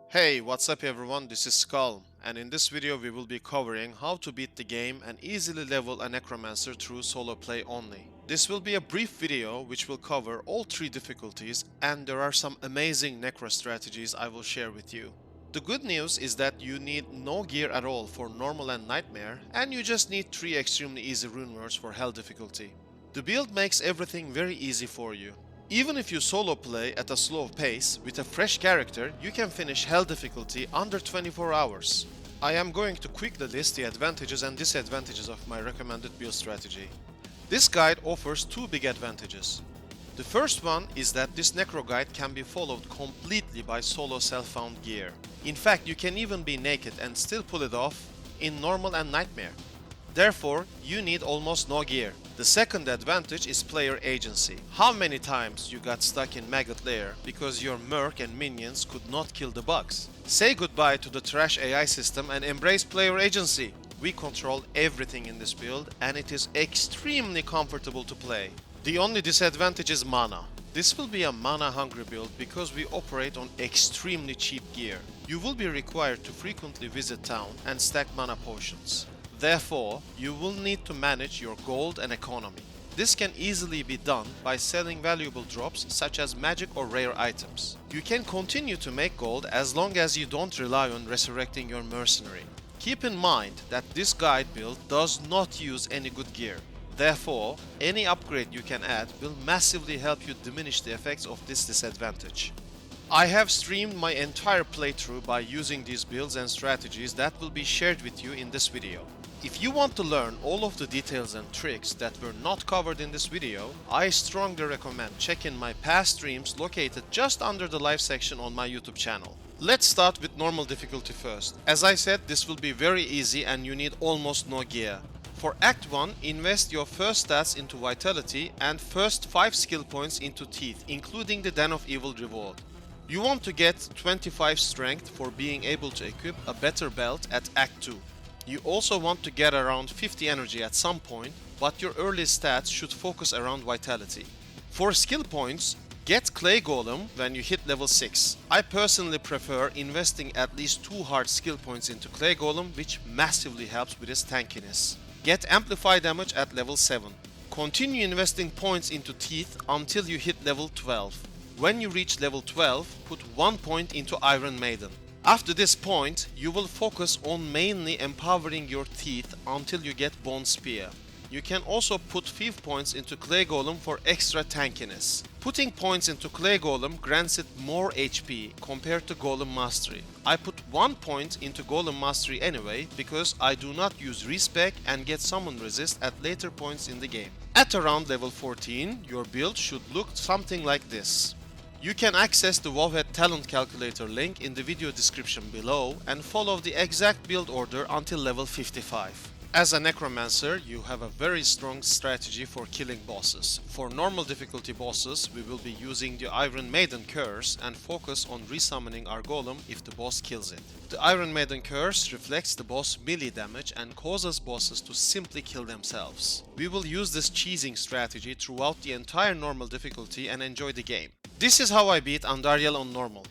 Hey, what's up everyone, this is SKULM, and in this video we will be covering how to beat the game and easily level a Necromancer through solo play only. This will be a brief video which will cover all three difficulties, and there are some amazing Necro strategies I will share with you. The good news is that you need no gear at all for normal and nightmare, and you just need 3 extremely easy runewords for hell difficulty. The build makes everything very easy for you. Even if you solo play at a slow pace, with a fresh character, you can finish hell difficulty under 24 hours. I am going to quickly list the advantages and disadvantages of my recommended build strategy. This guide offers two big advantages. The first one is that this Necro guide can be followed completely by solo self-found gear. In fact, you can even be naked and still pull it off in normal and nightmare. Therefore, you need almost no gear. The second advantage is player agency. How many times you got stuck in Maggot Lair because your merc and minions could not kill the bugs? Say goodbye to the trash AI system and embrace player agency. We control everything in this build and it is extremely comfortable to play. The only disadvantage is mana. This will be a mana hungry build because we operate on extremely cheap gear. You will be required to frequently visit town and stack mana potions. Therefore, you will need to manage your gold and economy. This can easily be done by selling valuable drops such as magic or rare items. You can continue to make gold as long as you don't rely on resurrecting your mercenary. Keep in mind that this guide build does not use any good gear. Therefore, any upgrade you can add will massively help you diminish the effects of this disadvantage. I have streamed my entire playthrough by using these builds and strategies that will be shared with you in this video. If you want to learn all of the details and tricks that were not covered in this video, I strongly recommend checking my past streams located just under the live section on my YouTube channel. Let's start with normal difficulty first. As I said, this will be very easy and you need almost no gear. For Act 1, invest your first stats into Vitality and first 5 skill points into Teeth, including the Den of Evil reward. You want to get 25 strength for being able to equip a better belt at Act 2. You also want to get around 50 energy at some point, but your early stats should focus around Vitality. For skill points, get Clay Golem when you hit level 6. I personally prefer investing at least 2 hard skill points into Clay Golem, which massively helps with its tankiness. Get Amplify damage at level 7. Continue investing points into Teeth until you hit level 12. When you reach level 12, put 1 point into Iron Maiden. After this point, you will focus on mainly empowering your Teeth until you get Bone Spear. You can also put 5 points into Clay Golem for extra tankiness. Putting points into Clay Golem grants it more HP compared to Golem Mastery. I put 1 point into Golem Mastery anyway because I do not use Respec and get Summon Resist at later points in the game. At around level 14, your build should look something like this. You can access the Wowhead Talent Calculator link in the video description below and follow the exact build order until level 55. As a Necromancer, you have a very strong strategy for killing bosses. For normal difficulty bosses, we will be using the Iron Maiden Curse and focus on resummoning our golem if the boss kills it. The Iron Maiden Curse reflects the boss melee damage and causes bosses to simply kill themselves. We will use this cheesing strategy throughout the entire normal difficulty and enjoy the game. This is how I beat Andariel on normal.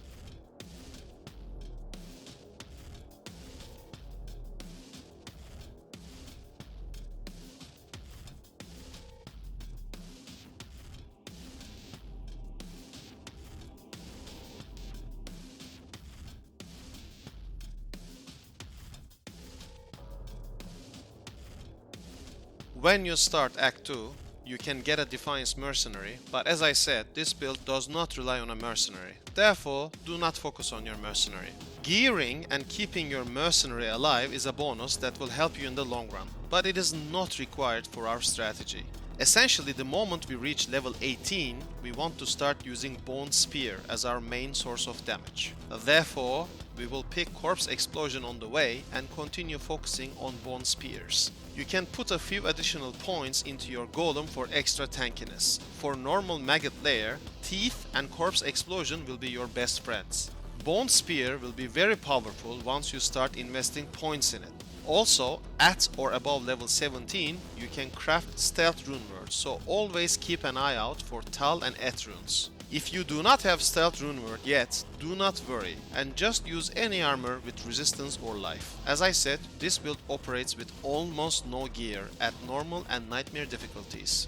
When you start Act 2, you can get a Defiance Mercenary, but as I said, this build does not rely on a mercenary. Therefore, do not focus on your mercenary. Gearing and keeping your mercenary alive is a bonus that will help you in the long run, but it is not required for our strategy. Essentially, the moment we reach level 18, we want to start using Bone Spear as our main source of damage. Therefore, we will pick Corpse Explosion on the way and continue focusing on Bone Spears. You can put a few additional points into your golem for extra tankiness. For normal Maggot Lair, Teeth and Corpse Explosion will be your best friends. Bone Spear will be very powerful once you start investing points in it. Also, at or above level 17, you can craft stealth runewords, so always keep an eye out for Tal and Et runes. If you do not have Stealth Runeword yet, do not worry and just use any armor with resistance or life. As I said, this build operates with almost no gear at normal and nightmare difficulties.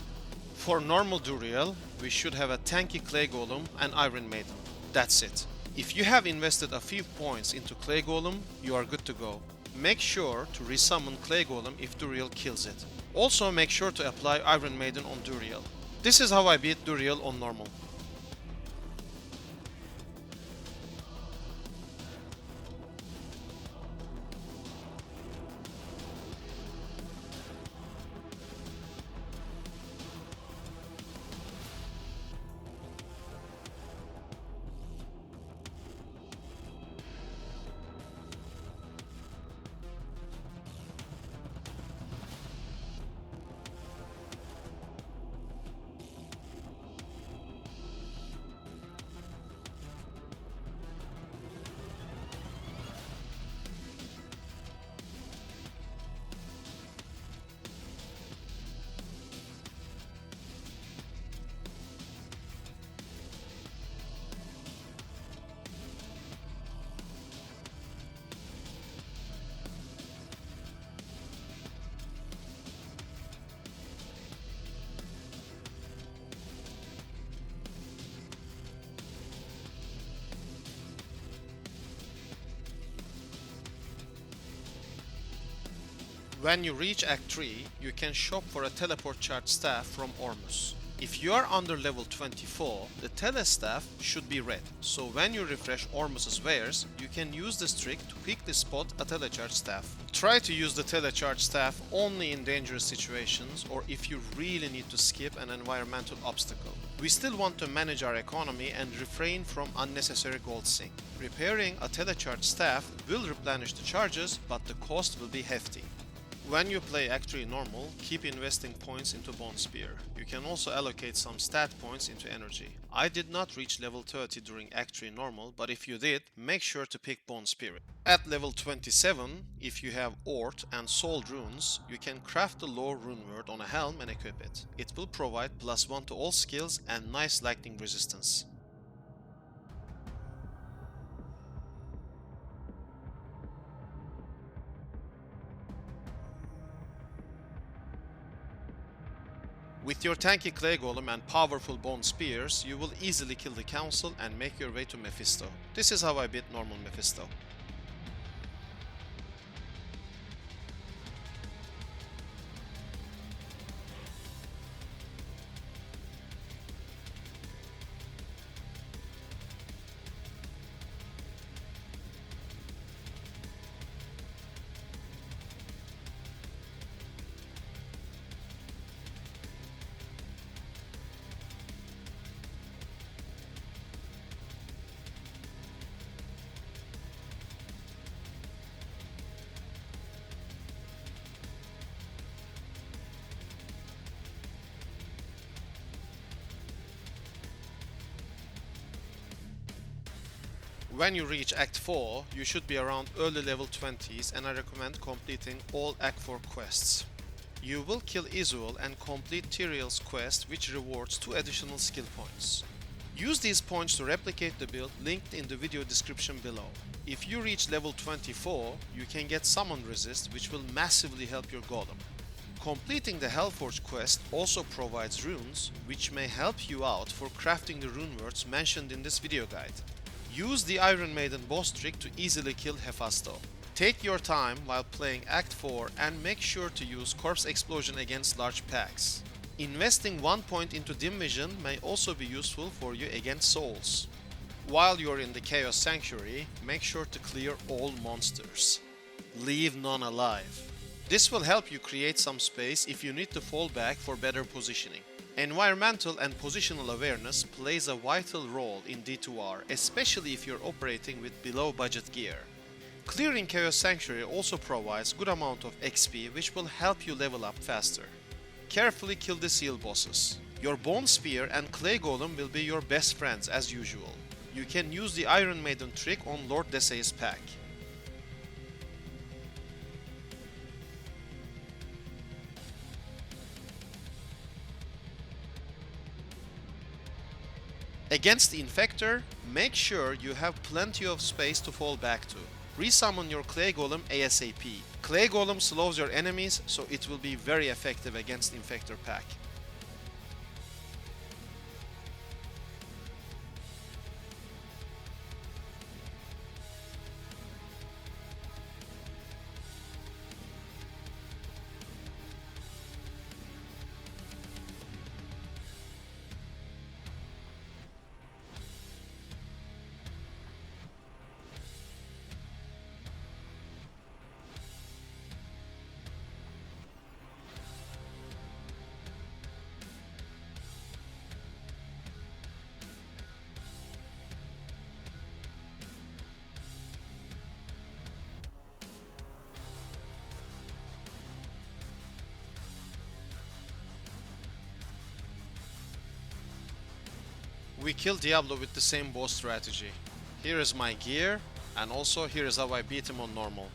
For normal Duriel, we should have a tanky Clay Golem and Iron Maiden. That's it. If you have invested a few points into Clay Golem, you are good to go. Make sure to resummon Clay Golem if Duriel kills it. Also make sure to apply Iron Maiden on Duriel. This is how I beat Duriel on normal. When you reach Act 3, you can shop for a teleport charge staff from Ormus. If you are under level 24, the tele staff should be red, so when you refresh Ormus's wares, you can use this trick to quickly spot a telecharge staff. Try to use the telecharge staff only in dangerous situations or if you really need to skip an environmental obstacle. We still want to manage our economy and refrain from unnecessary gold sink. Repairing a telecharge staff will replenish the charges, but the cost will be hefty. When you play Act 3 normal, keep investing points into Bone Spear. You can also allocate some stat points into energy. I did not reach level 30 during Act 3 normal, but if you did, make sure to pick Bone Spirit. At level 27, if you have Ort and Soul runes, you can craft the low runeword on a helm and equip it. It will provide +1 to all skills and nice lightning resistance. With your tanky Clay Golem and powerful Bone Spears, you will easily kill the Council and make your way to Mephisto. This is how I beat normal Mephisto. When you reach Act 4, you should be around early level 20s and I recommend completing all Act 4 quests. You will kill Izual and complete Duriel's quest, which rewards 2 additional skill points. Use these points to replicate the build linked in the video description below. If you reach level 24, you can get Summon Resist, which will massively help your golem. Completing the Hellforge quest also provides runes, which may help you out for crafting the runewords mentioned in this video guide. Use the Iron Maiden boss trick to easily kill Mephisto. Take your time while playing Act 4 and make sure to use Corpse Explosion against large packs. Investing 1 point into Dim Vision may also be useful for you against souls. While you're in the Chaos Sanctuary, make sure to clear all monsters. Leave none alive. This will help you create some space if you need to fall back for better positioning. Environmental and positional awareness plays a vital role in D2R, especially if you're operating with below budget gear. Clearing Chaos Sanctuary also provides good amount of XP, which will help you level up faster. Carefully kill the seal bosses. Your Bone Spear and Clay Golem will be your best friends as usual. You can use the Iron Maiden trick on Lord Desai's pack. Against the Infector, make sure you have plenty of space to fall back to. Resummon your Clay Golem ASAP. Clay Golem slows your enemies, so it will be very effective against Infector pack. We kill Diablo with the same boss strategy. Here is my gear, and also here is how I beat him on normal.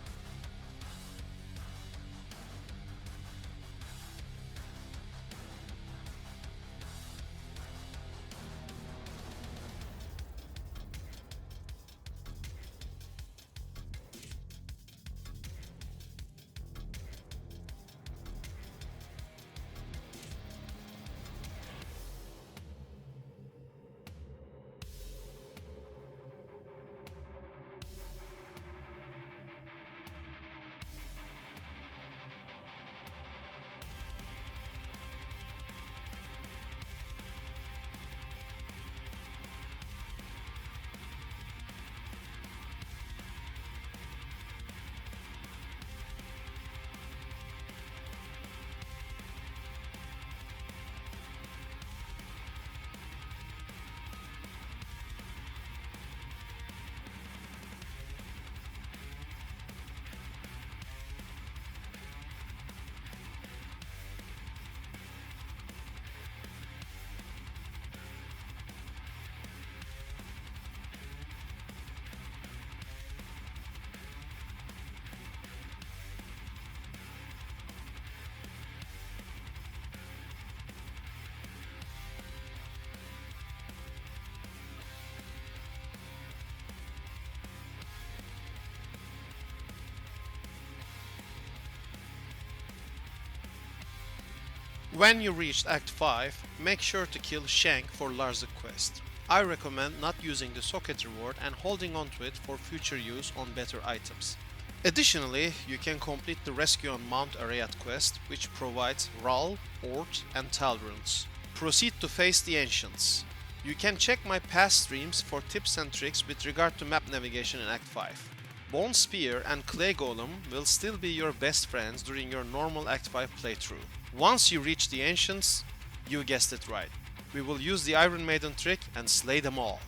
When you reach Act 5, make sure to kill Shank for Larza quest. I recommend not using the socket reward and holding onto it for future use on better items. Additionally, you can complete the Rescue on Mount Arayat quest, which provides Ral, Ort, and Tal runes. Proceed to face the Ancients. You can check my past streams for tips and tricks with regard to map navigation in Act 5. Bone Spear and Clay Golem will still be your best friends during your normal Act 5 playthrough. Once you reach the Ancients, you guessed it right. We will use the Iron Maiden trick and slay them all.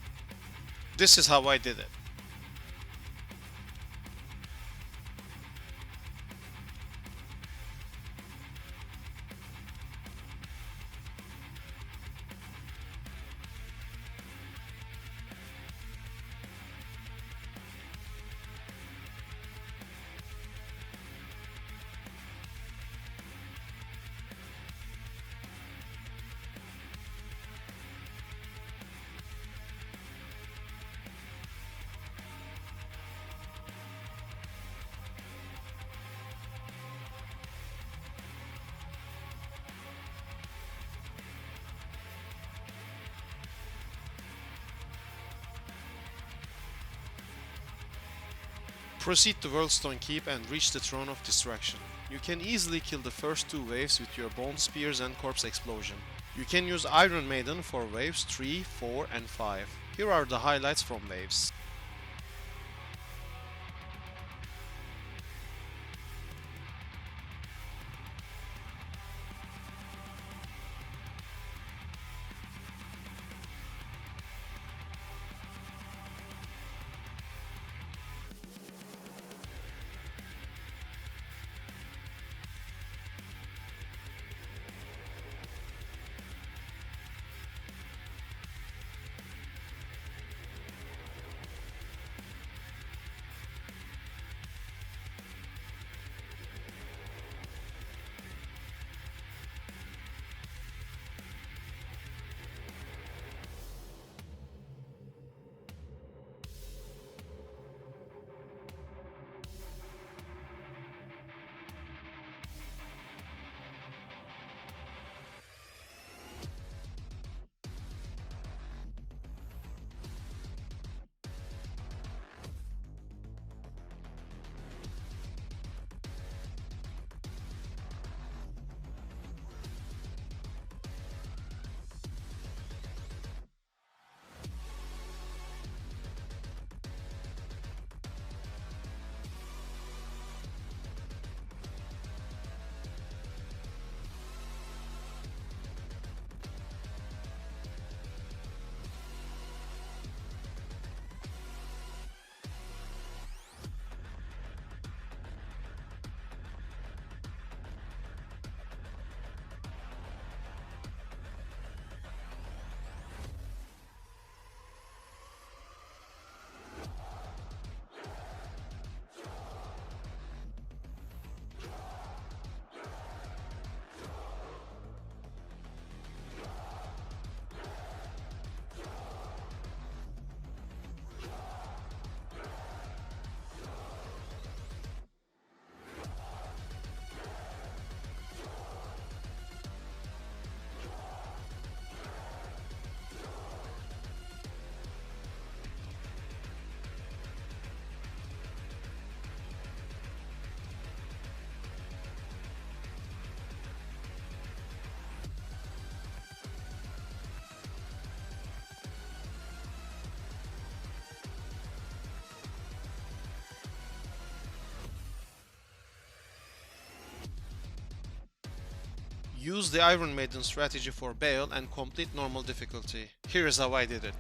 This is how I did it. Proceed to Worldstone Keep and reach the Throne of Destruction. You can easily kill the first two waves with your Bone Spears and Corpse Explosion. You can use Iron Maiden for waves 3, 4 and 5. Here are the highlights from waves. Use the Iron Maiden strategy for Baal and complete normal difficulty. Here is how I did it.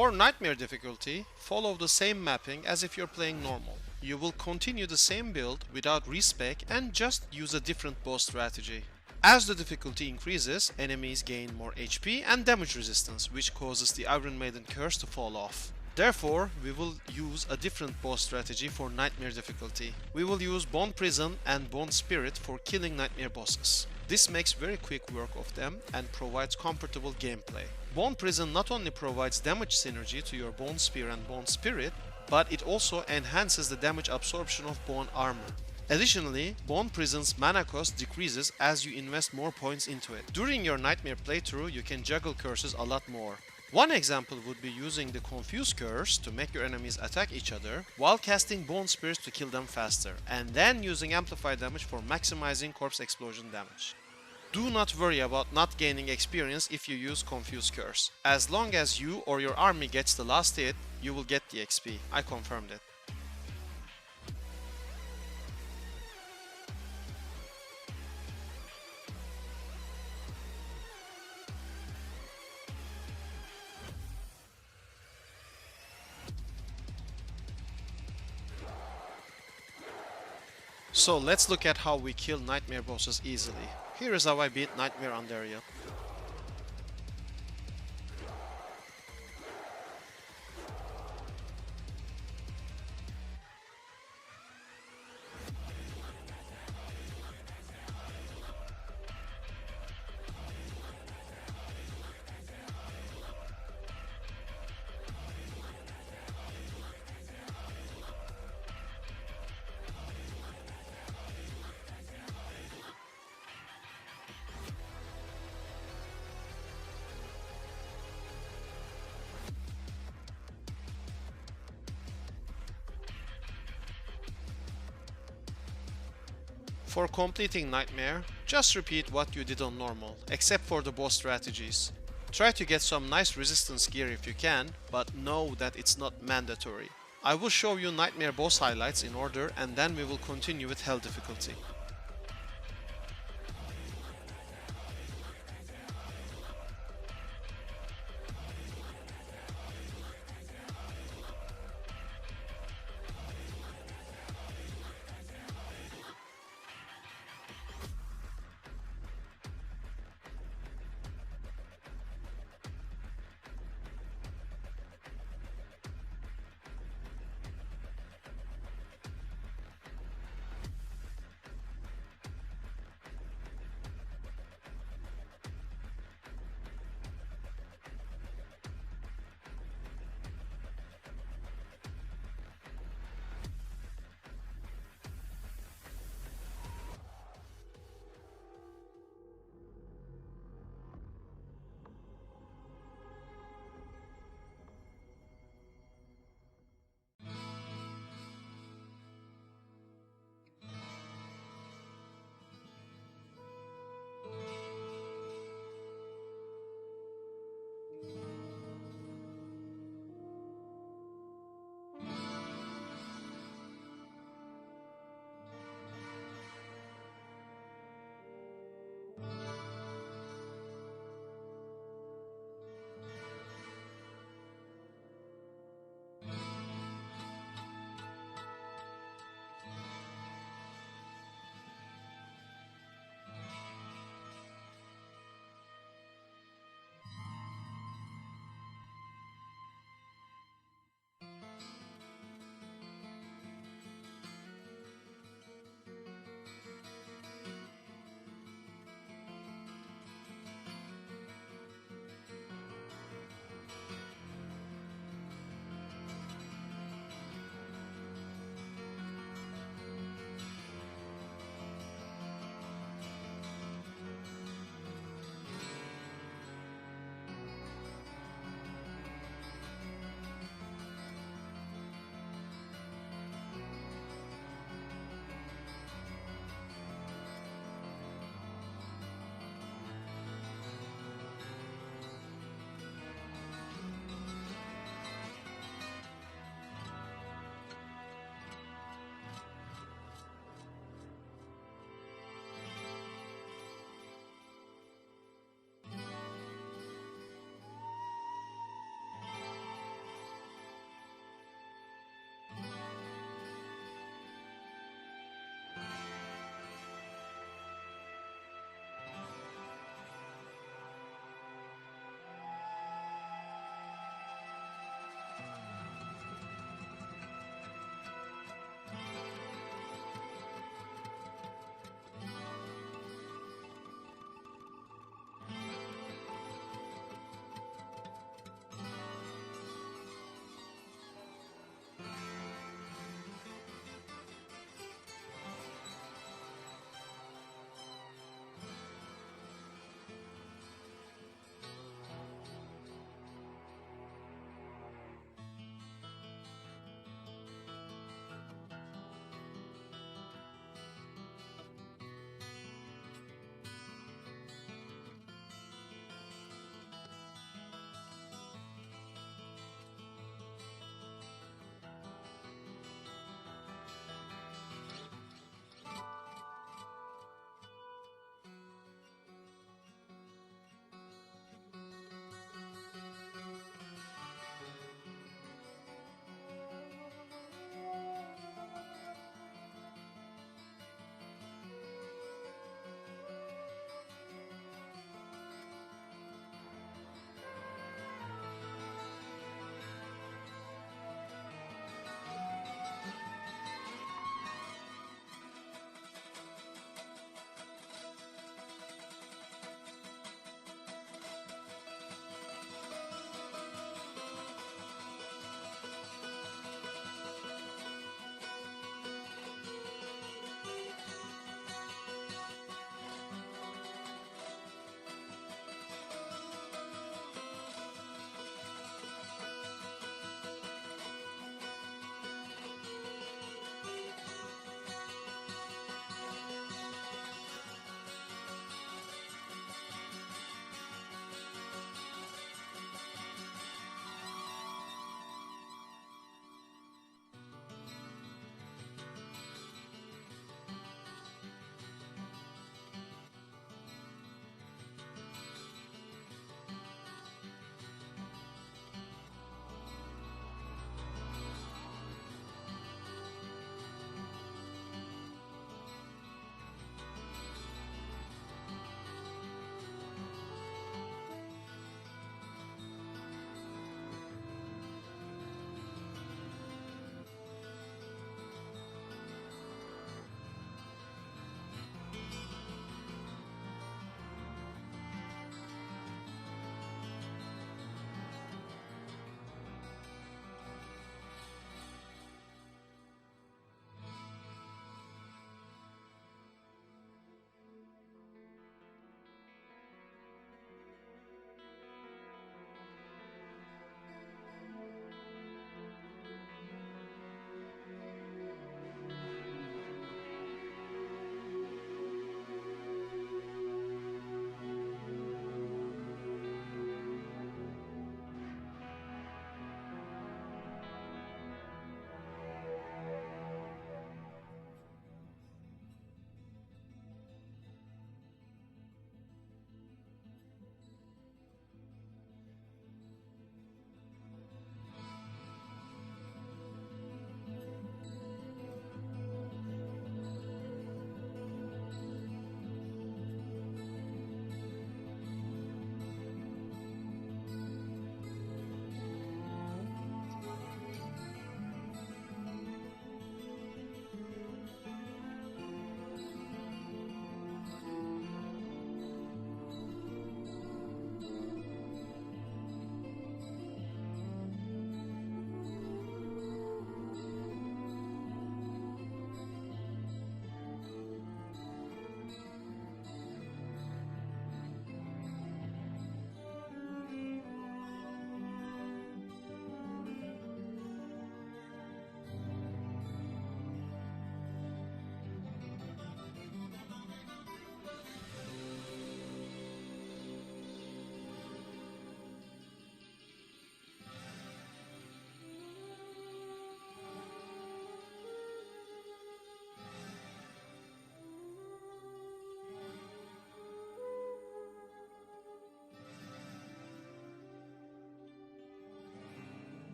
For Nightmare difficulty, follow the same mapping as if you're playing normal. You will continue the same build without respec and just use a different boss strategy. As the difficulty increases, enemies gain more HP and damage resistance, which causes the Iron Maiden curse to fall off. Therefore, we will use a different boss strategy for Nightmare difficulty. We will use Bone Prison and Bone Spirit for killing Nightmare bosses. This makes very quick work of them and provides comfortable gameplay. Bone Prison not only provides damage synergy to your Bone Spear and Bone Spirit, but it also enhances the damage absorption of Bone Armor. Additionally, Bone Prison's mana cost decreases as you invest more points into it. During your Nightmare playthrough, you can juggle curses a lot more. One example would be using the Confuse curse to make your enemies attack each other, while casting Bone Spears to kill them faster, and then using Amplify damage for maximizing Corpse Explosion damage. Do not worry about not gaining experience if you use Confuse curse. As long as you or your army gets the last hit, you will get the XP. I confirmed it. So let's look at how we kill Nightmare bosses easily. Here is how I beat Nightmare Andariel. For completing Nightmare, just repeat what you did on normal, except for the boss strategies. Try to get some nice resistance gear if you can, but know that it's not mandatory. I will show you Nightmare boss highlights in order and then we will continue with Hell difficulty.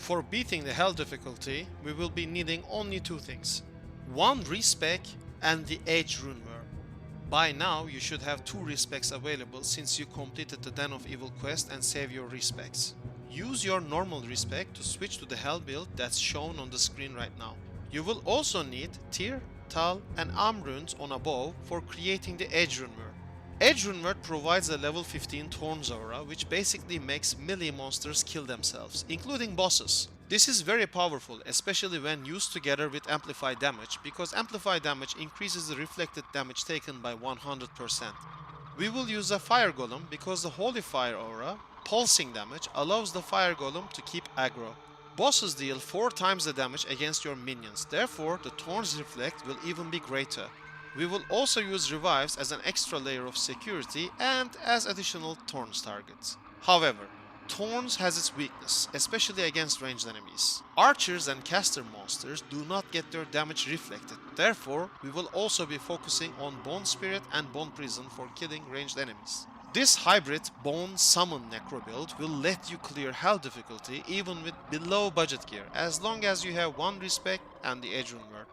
For beating the Hell difficulty, we will be needing only two things. One respec and the Age Runeword. By now, you should have two respecs available since you completed the Den of Evil quest and save your respecs. Use your normal respec to switch to the Hell build that's shown on the screen right now. You will also need Tear, Tal, and Arm runes on a bow for creating the Edge Runeword. Edge Runeword provides a level 15 Thorns aura, which basically makes melee monsters kill themselves, including bosses. This is very powerful, especially when used together with amplified damage, because amplified damage increases the reflected damage taken by 100%. We will use a Fire Golem because the Holy Fire aura, pulsing damage, allows the Fire Golem to keep aggro. Bosses deal 4 times the damage against your minions, therefore the Thorns reflect will even be greater. We will also use revives as an extra layer of security and as additional Thorns targets. However, Thorns has its weakness, especially against ranged enemies. Archers and caster monsters do not get their damage reflected, therefore we will also be focusing on Bone Spirit and Bone Prison for killing ranged enemies. This hybrid Bone Summon Necro build will let you clear Hell difficulty even with below budget gear, as long as you have one respec and the Edge Runeword.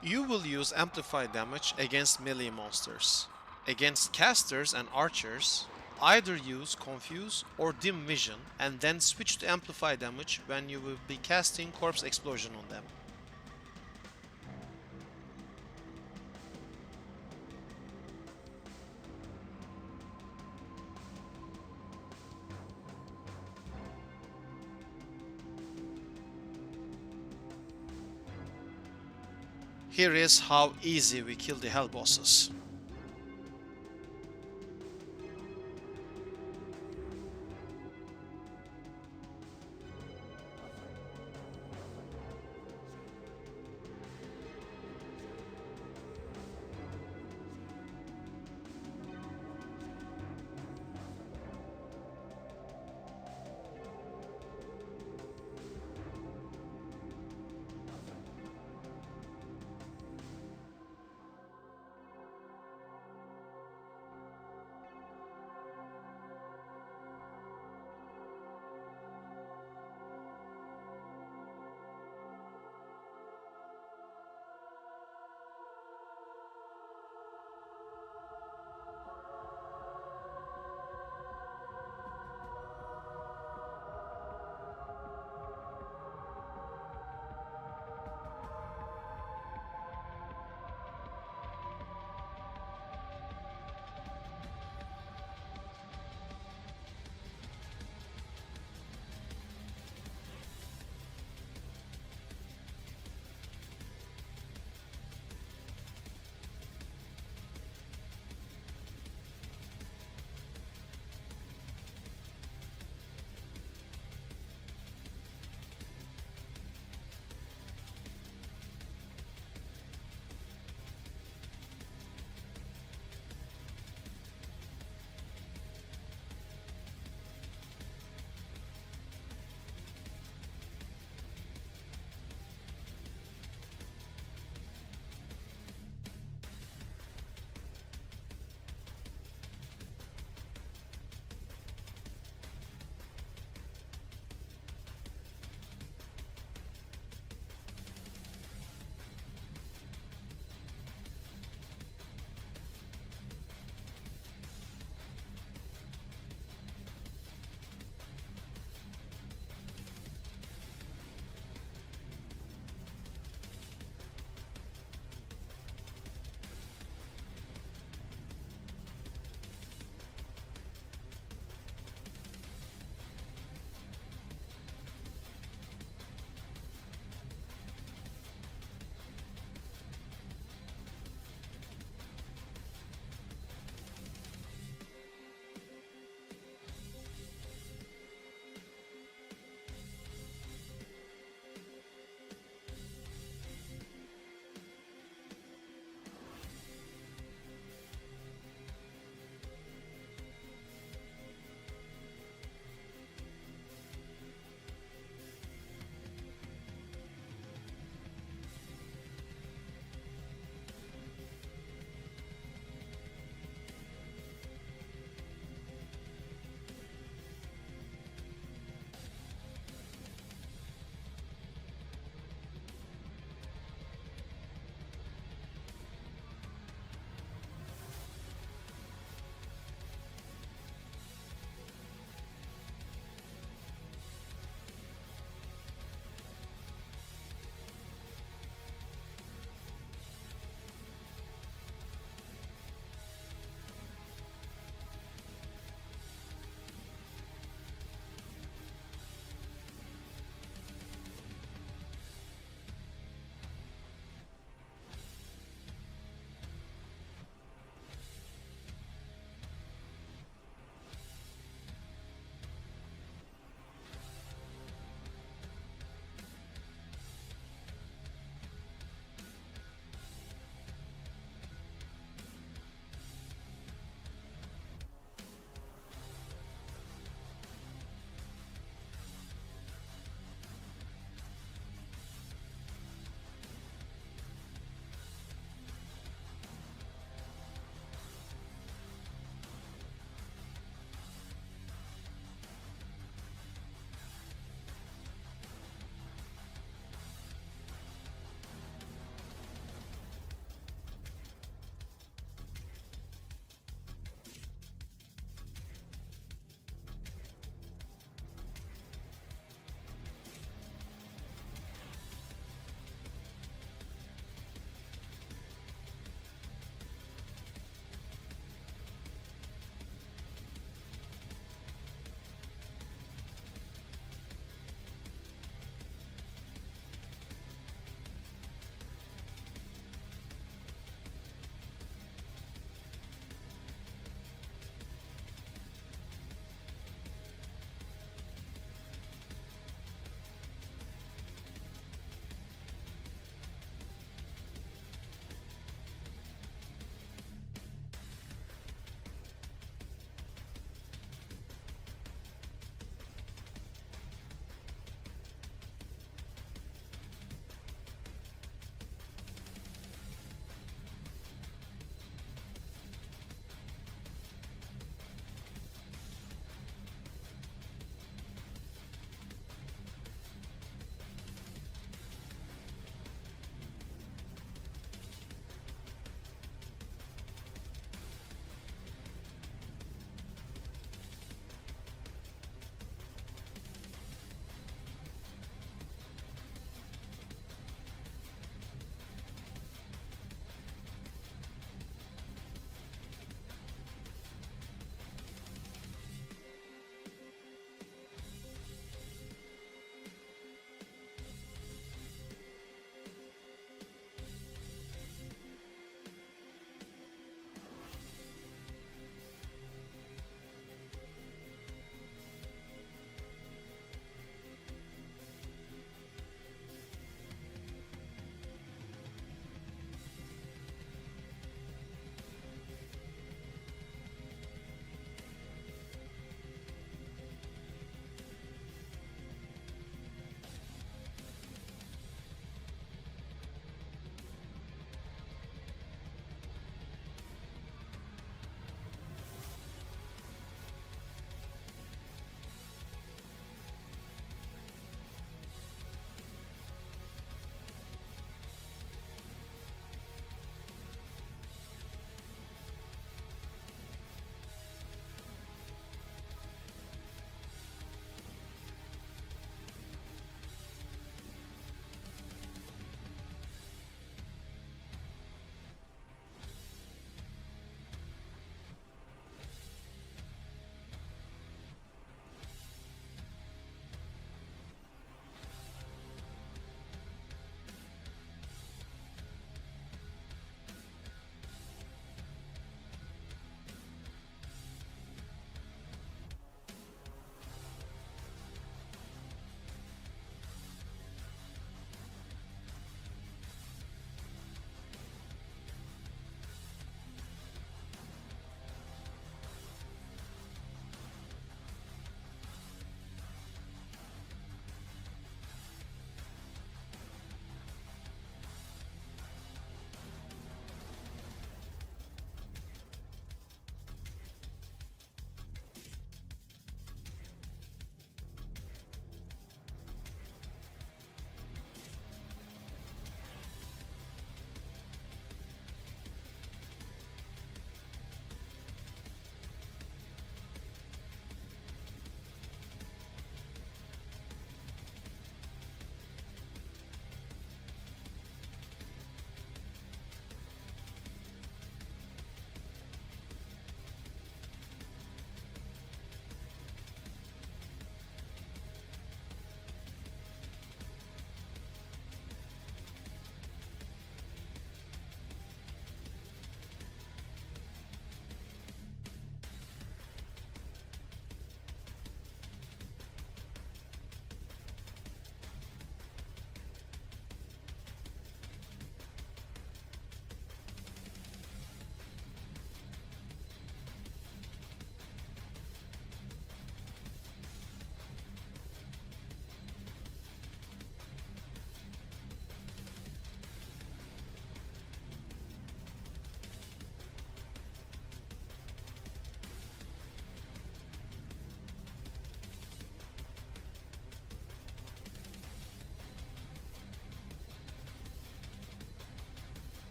You will use amplified damage against melee monsters. Against casters and archers, either use Confuse or Dim Vision and then switch to amplified damage when you will be casting Corpse Explosion on them. Here is how easy we kill the Hell bosses.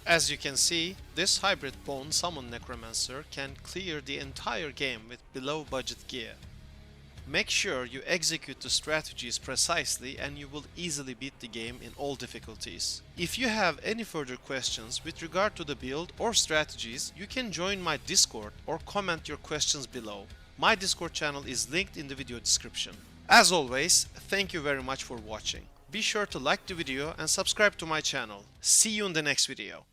As you can see, this hybrid Bone Summon Necromancer can clear the entire game with below budget gear. Make sure you execute the strategies precisely and you will easily beat the game in all difficulties. If you have any further questions with regard to the build or strategies, you can join my Discord or comment your questions below. My Discord channel is linked in the video description. As always, thank you very much for watching. Be sure to like the video and subscribe to my channel. See you in the next video.